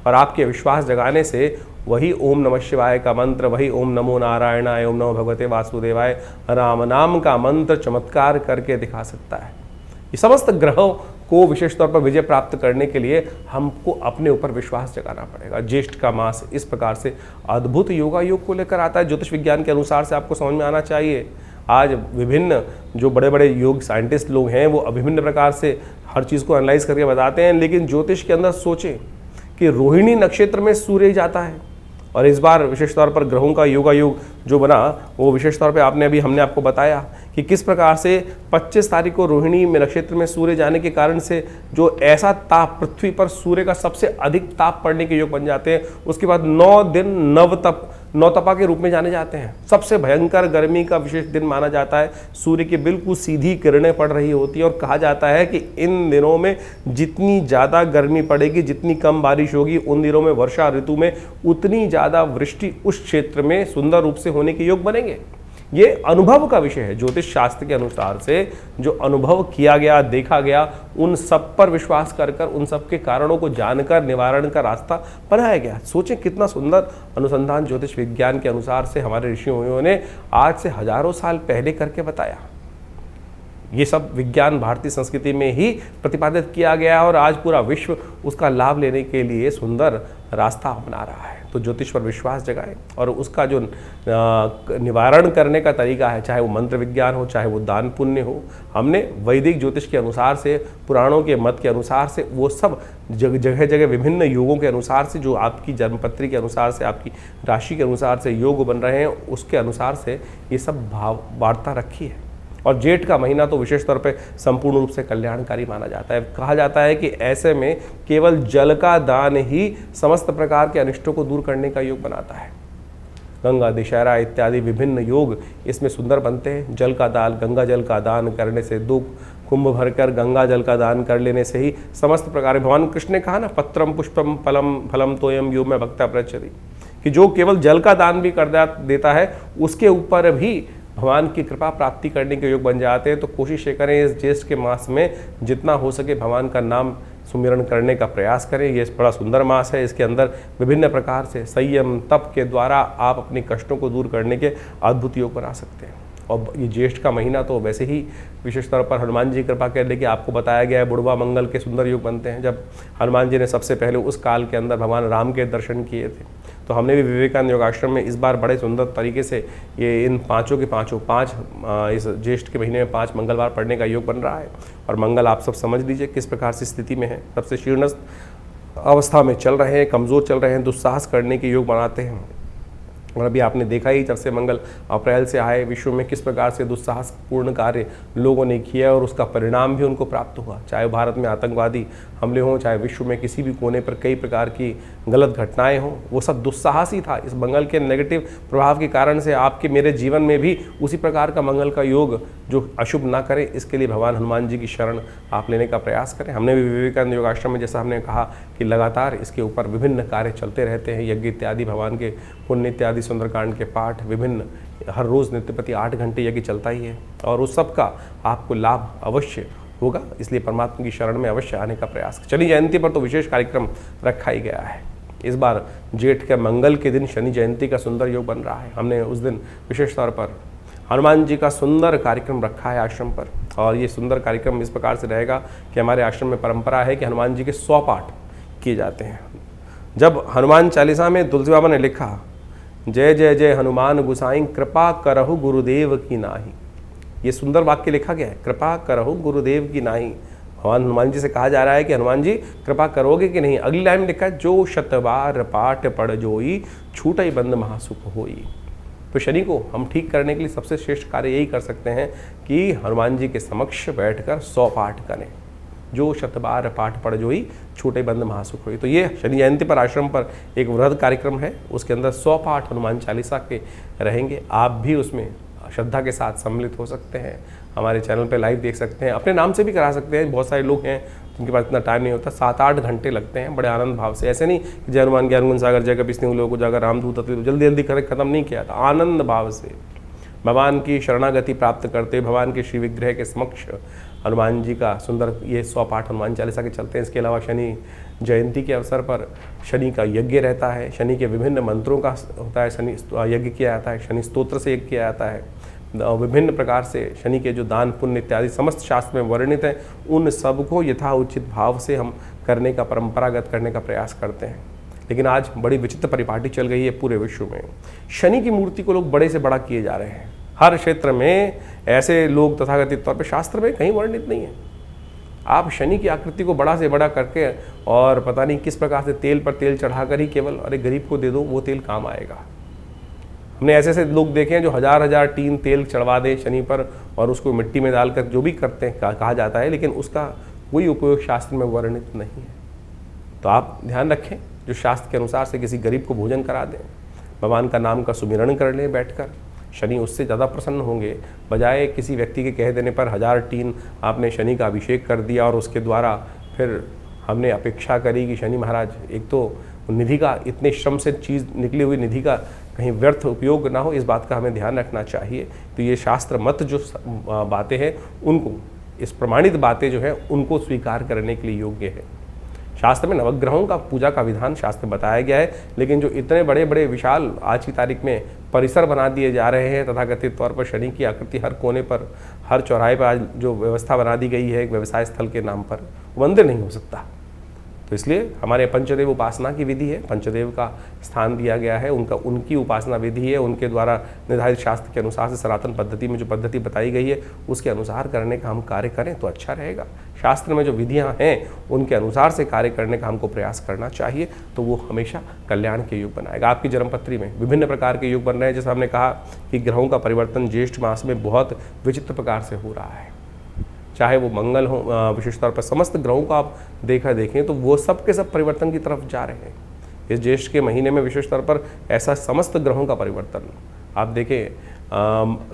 और आपके विश्वास जगाने से वही ओम नमः शिवाय का मंत्र, वही ओम नमो नारायणाय, ओम नमो भगवते वासुदेवाय, राम नाम का मंत्र चमत्कार करके दिखा सकता है। ये समस्त ग्रहों को विशेष तौर पर विजय प्राप्त करने के लिए हमको अपने ऊपर विश्वास जगाना पड़ेगा। ज्येष्ठ का मास इस प्रकार से अद्भुत योगा योग को लेकर आता है। ज्योतिष विज्ञान के अनुसार से आपको समझ में आना चाहिए। आज विभिन्न जो बड़े बड़े योग साइंटिस्ट लोग हैं, वो विभिन्न प्रकार से हर चीज़ को एनालाइज करके बताते हैं, लेकिन ज्योतिष के अंदर सोचें कि रोहिणी नक्षत्र में सूर्य जाता है, और इस बार विशेष तौर पर ग्रहों का योगा योग जो बना, वो विशेष तौर पे हमने आपको बताया कि किस प्रकार से 25 तारीख को रोहिणी में नक्षत्र में सूर्य जाने के कारण से जो ऐसा ताप, पृथ्वी पर सूर्य का सबसे अधिक ताप पड़ने के योग बन जाते हैं। उसके बाद 9 दिन नवतपा के रूप में जाने जाते हैं। सबसे भयंकर गर्मी का विशेष दिन माना जाता है। सूर्य की बिल्कुल सीधी किरणें पड़ रही होती है, और कहा जाता है कि इन दिनों में जितनी ज़्यादा गर्मी पड़ेगी, जितनी कम बारिश होगी, उन दिनों में वर्षा ऋतु में उतनी ज़्यादा वृष्टि उस क्षेत्र में सुंदर रूप से होने के योग बनेंगे। ये अनुभव का विषय है। ज्योतिष शास्त्र के अनुसार से जो अनुभव किया गया, देखा गया, उन सब पर विश्वास कर उन सब के कारणों को जानकर निवारण का रास्ता बनाया गया। सोचें कितना सुंदर अनुसंधान ज्योतिष विज्ञान के अनुसार से हमारे ऋषियों ने आज से हजारों साल पहले करके बताया। ये सब विज्ञान भारतीय संस्कृति में ही प्रतिपादित किया गया, और आज पूरा विश्व उसका लाभ लेने के लिए सुंदर रास्ता अपना रहा है। तो ज्योतिष पर विश्वास जगाएं, और उसका जो निवारण करने का तरीका है, चाहे वो मंत्र विज्ञान हो, चाहे वो दान पुण्य हो, हमने वैदिक ज्योतिष के अनुसार से, पुराणों के मत के अनुसार से, वो सब जगह जगह विभिन्न योगों के अनुसार से, जो आपकी जन्मपत्री के अनुसार से, आपकी राशि के अनुसार से योग बन रहे हैं, उसके अनुसार से ये सब भाव वार्ता रखी है। और जेठ का महीना तो विशेष तौर पे संपूर्ण रूप से कल्याणकारी माना जाता है। कहा जाता है कि ऐसे में केवल जल का दान ही समस्त प्रकार के अनिष्टों को दूर करने का योग बनाता है। गंगा दशहरा इत्यादि विभिन्न योग इसमें सुंदर बनते हैं। जल का दान, गंगा जल का दान करने से, 2 कुंभ भरकर गंगा जल का दान कर लेने से ही समस्त प्रकार, भगवान कृष्ण ने कहा ना, पत्रम पुष्पम फलम फलम तोयम यो में भक्ता प्रचति, कि जो केवल जल का दान भी कर देता है, उसके ऊपर भी भगवान की कृपा प्राप्ति करने के योग बन जाते हैं। तो कोशिश ये करें इस ज्येष्ठ के मास में जितना हो सके भगवान का नाम सुमिरन करने का प्रयास करें। ये बड़ा सुंदर मास है, इसके अंदर विभिन्न प्रकार से संयम तप के द्वारा आप अपने कष्टों को दूर करने के अद्भुत योग बना सकते हैं। और ये ज्येष्ठ का महीना तो वैसे ही विशेष तौर पर हनुमान जी की कृपा कर लेके आपको बताया गया है, बुढ़वा मंगल के सुंदर योग बनते हैं। जब हनुमान जी ने सबसे पहले उस काल के अंदर भगवान राम के दर्शन किए थे, तो हमने भी विवेकानंद योगाश्रम में इस बार बड़े सुंदर तरीके से ये इन पाँचों के पाँच इस ज्येष्ठ के महीने में 5 मंगलवार पढ़ने का योग बन रहा है। और मंगल आप सब समझ लीजिए किस प्रकार से स्थिति में है, सबसे शीर्णस्थ अवस्था में चल रहे हैं, कमज़ोर चल रहे हैं, दुस्साहस करने के योग बनाते हैं। और अभी आपने देखा ही जब से मंगल अप्रैल से आए, विश्व में किस प्रकार से दुस्साहसपूर्ण कार्य लोगों ने किया और उसका परिणाम भी उनको प्राप्त हुआ। चाहे भारत में आतंकवादी हमले हों, चाहे विश्व में किसी भी कोने पर कई प्रकार की गलत घटनाएं हों, वो सब दुस्साहस ही था। इस मंगल के नेगेटिव प्रभाव के कारण से आपके मेरे जीवन में भी उसी प्रकार का मंगल का योग जो अशुभ ना करे, इसके लिए भगवान हनुमान जी की शरण आप लेने का प्रयास करें। हमने भी विवेकानंद योगाश्रम में जैसा हमने कहा कि लगातार इसके ऊपर विभिन्न कार्य चलते रहते हैं, यज्ञ इत्यादि, भगवान के पुण्य इत्यादि, सुंदरकांड के पाठ, विभिन्न हर रोज़ नित्यप्रति 8 घंटे यज्ञ चलता ही है और उस सब का आपको लाभ अवश्य होगा। इसलिए परमात्मा की शरण में अवश्य आने का प्रयास। शनि जयंती पर तो विशेष कार्यक्रम रखा ही गया है। इस बार जेठ के मंगल के दिन शनि जयंती का सुंदर योग बन रहा है। हमने उस दिन विशेष तौर पर हनुमान जी का सुंदर कार्यक्रम रखा है आश्रम पर। और ये सुंदर कार्यक्रम इस प्रकार से रहेगा कि हमारे आश्रम में परंपरा है कि हनुमान जी के 100 पाठ किए जाते हैं। जब हनुमान चालीसा में तुलसी बाबा ने लिखा, जय जय जय हनुमान गुसाई कृपा करहु गुरुदेव की नाही, ये सुंदर वाक्य लिखा गया है, कृपा करहु गुरुदेव की नाही। भगवान हनुमान जी से कहा जा रहा है कि हनुमान जी कृपा करोगे कि नहीं। अगली लाइन में लिखा है, जो शतबार पाठ पढ़ जोई छूटई बंद महासुख होई। तो शनि को हम ठीक करने के लिए सबसे श्रेष्ठ कार्य यही कर सकते हैं कि हनुमान जी के समक्ष बैठकर 100 पाठ करें। जो शतबार पाठ पढ़ जोई छूटे बंद महासुख होई। तो ये शनि जयंती पर आश्रम पर एक वृहद कार्यक्रम है, उसके अंदर 100 पाठ हनुमान चालीसा के रहेंगे। आप भी उसमें श्रद्धा के साथ सम्मिलित हो सकते हैं। हमारे चैनल पे लाइव देख सकते हैं, अपने नाम से भी करा सकते हैं। बहुत सारे लोग हैं जिनके पास इतना टाइम नहीं होता, 7-8 घंटे लगते हैं बड़े आनंद भाव से। ऐसे नहीं कि जय हनुमान ज्ञान गुण सागर जय कपीस तिहुँ लोक उजागर रामदूत अतुलित, जल्दी जल्दी कर खत्म नहीं किया था। आनंद भाव से भगवान की शरणागति प्राप्त करते भगवान के श्री विग्रह के समक्ष हनुमान जी का सुंदर ये 100 पाठ हनुमान चालीसा के चलते हैं। इसके अलावा शनि जयंती के अवसर पर शनि का यज्ञ रहता है, शनि के विभिन्न मंत्रों का होता है, शनि यज्ञ किया जाता है, शनि स्तोत्र से यज्ञ किया जाता है। विभिन्न प्रकार से शनि के जो दान पुण्य इत्यादि समस्त शास्त्र में वर्णित हैं, उन सब को यथा उचित भाव से हम करने का, परंपरागत करने का प्रयास करते हैं। लेकिन आज बड़ी विचित्र परिपाटी चल गई है पूरे विश्व में। शनि की मूर्ति को लोग बड़े से बड़ा किए जा रहे हैं। हर क्षेत्र में ऐसे लोग तथाकथित तौर पर शास्त्र में कहीं वर्णित नहीं है। आप शनि की आकृति को बड़ा से बड़ा करके और पता नहीं किस प्रकार से तेल पर तेल चढ़ाकर ही केवल अरे गरीब को दे दो, वो तेल काम आएगा। हमने ऐसे ऐसे लोग देखे हैं जो हजार टीन तेल चढ़वा दें शनि पर और उसको मिट्टी में डालकर जो भी करते हैं कहा जाता है, लेकिन उसका कोई उपयोग शास्त्र में वर्णित नहीं है। तो आप ध्यान रखें, जो शास्त्र के अनुसार से किसी गरीब को भोजन करा दें, भगवान का नाम का सुमिरन कर लें बैठकर, शनि उससे ज़्यादा प्रसन्न होंगे। बजाय किसी व्यक्ति के कह देने पर 1000 टीन आपने शनि का अभिषेक कर दिया और उसके द्वारा फिर हमने अपेक्षा करी कि शनि महाराज एक तो निधि का, इतने श्रम से चीज़ निकली हुई निधि का कहीं व्यर्थ उपयोग ना हो, इस बात का हमें ध्यान रखना चाहिए। तो ये शास्त्र मत जो बातें हैं उनको, इस प्रमाणित बातें जो हैं उनको स्वीकार करने के लिए योग्य है। शास्त्र में नवग्रहों का पूजा का विधान शास्त्र बताया गया है, लेकिन जो इतने बड़े बड़े विशाल आज की तारीख में परिसर बना दिए जा रहे हैं, तथाकथित तौर पर शनि की आकृति हर कोने पर, हर चौराहे पर आज जो व्यवस्था बना दी गई है एक व्यवसाय स्थल के नाम पर, मंदिर नहीं हो सकता। तो इसलिए हमारे पंचदेव उपासना की विधि है, पंचदेव का स्थान दिया गया है, उनकी उपासना विधि है, उनके द्वारा निर्धारित शास्त्र के अनुसार से सनातन पद्धति में जो पद्धति बताई गई है उसके अनुसार करने का हम कार्य करें तो अच्छा रहेगा। शास्त्र में जो विधियां हैं उनके अनुसार से कार्य करने का हमको प्रयास करना चाहिए, तो वो हमेशा कल्याण के युग बनाएगा। आपकी जन्मपत्री में विभिन्न प्रकार के युग बन रहे हैं, जैसे हमने कहा कि ग्रहों का परिवर्तन ज्येष्ठ मास में बहुत विचित्र प्रकार से हो रहा है। चाहे वो मंगल हो, विशेष तौर पर समस्त ग्रहों को आप देखें तो वो सब के सब परिवर्तन की तरफ जा रहे हैं। इस ज्येष्ठ के महीने में विशेष तौर पर ऐसा समस्त ग्रहों का परिवर्तन, आप देखें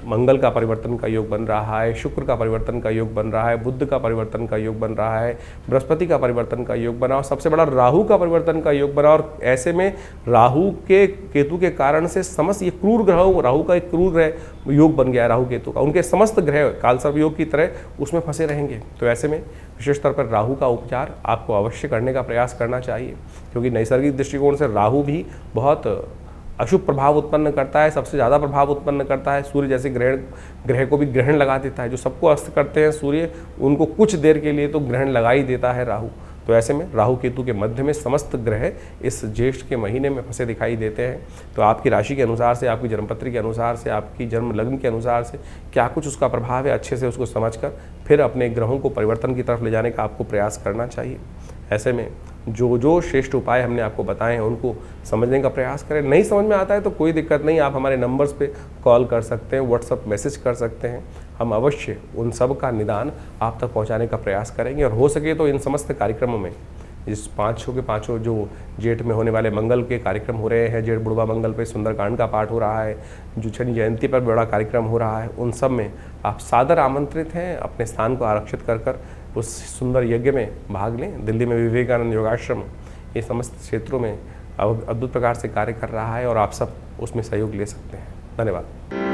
मंगल का परिवर्तन का योग बन रहा है, शुक्र का परिवर्तन का योग बन रहा है, बुध का परिवर्तन का योग बन रहा है, बृहस्पति का परिवर्तन का योग बना और सबसे बड़ा राहु का परिवर्तन का योग बना। और ऐसे में राहु के केतु के कारण से समस्त ये क्रूर ग्रह, राहु का एक क्रूर ग्रह योग बन गया है राहु केतु का, उनके समस्त ग्रह कालसर्प योग की तरह उसमें फंसे रहेंगे। तो ऐसे में विशेष तौर पर राहु का उपचार आपको अवश्य करने का प्रयास करना चाहिए, क्योंकि नैसर्गिक दृष्टिकोण से राहु भी बहुत अशुभ प्रभाव उत्पन्न करता है, सबसे ज़्यादा प्रभाव उत्पन्न करता है। सूर्य जैसे ग्रह को भी ग्रहण लगा देता है। जो सबको अस्त करते हैं सूर्य, उनको कुछ देर के लिए तो ग्रहण लगा ही देता है राहु। तो ऐसे में राहु केतु के मध्य में समस्त ग्रह इस ज्येष्ठ के महीने में फंसे दिखाई देते हैं। तो आपकी राशि के अनुसार से, आपकी जन्मपत्री के अनुसार से, आपकी जन्म लग्न के अनुसार से क्या कुछ उसका प्रभाव है, अच्छे से उसको समझकर फिर अपने ग्रहों को परिवर्तन की तरफ ले जाने का आपको प्रयास करना चाहिए। ऐसे में जो श्रेष्ठ उपाय हमने आपको बताए हैं उनको समझने का प्रयास करें। नहीं समझ में आता है तो कोई दिक्कत नहीं, आप हमारे नंबर्स पे कॉल कर सकते हैं, व्हाट्सअप मैसेज कर सकते हैं। हम अवश्य उन सब का निदान आप तक पहुंचाने का प्रयास करेंगे। और हो सके तो इन समस्त कार्यक्रमों में, इस 5 के 5 जो जेठ में होने वाले मंगल के कार्यक्रम हो रहे हैं, जेठ बुढ़वा मंगल पे सुंदरकांड का पाठ हो रहा है, जो शनि जयंती पर बड़ा कार्यक्रम हो रहा है, उन सब में आप सादर आमंत्रित हैं। अपने स्थान को आरक्षित कर उस सुंदर यज्ञ में भाग लें। दिल्ली में विवेकानंद योगाश्रम ये समस्त क्षेत्रों में अद्भुत प्रकार से कार्य कर रहा है और आप सब उसमें सहयोग ले सकते हैं। धन्यवाद।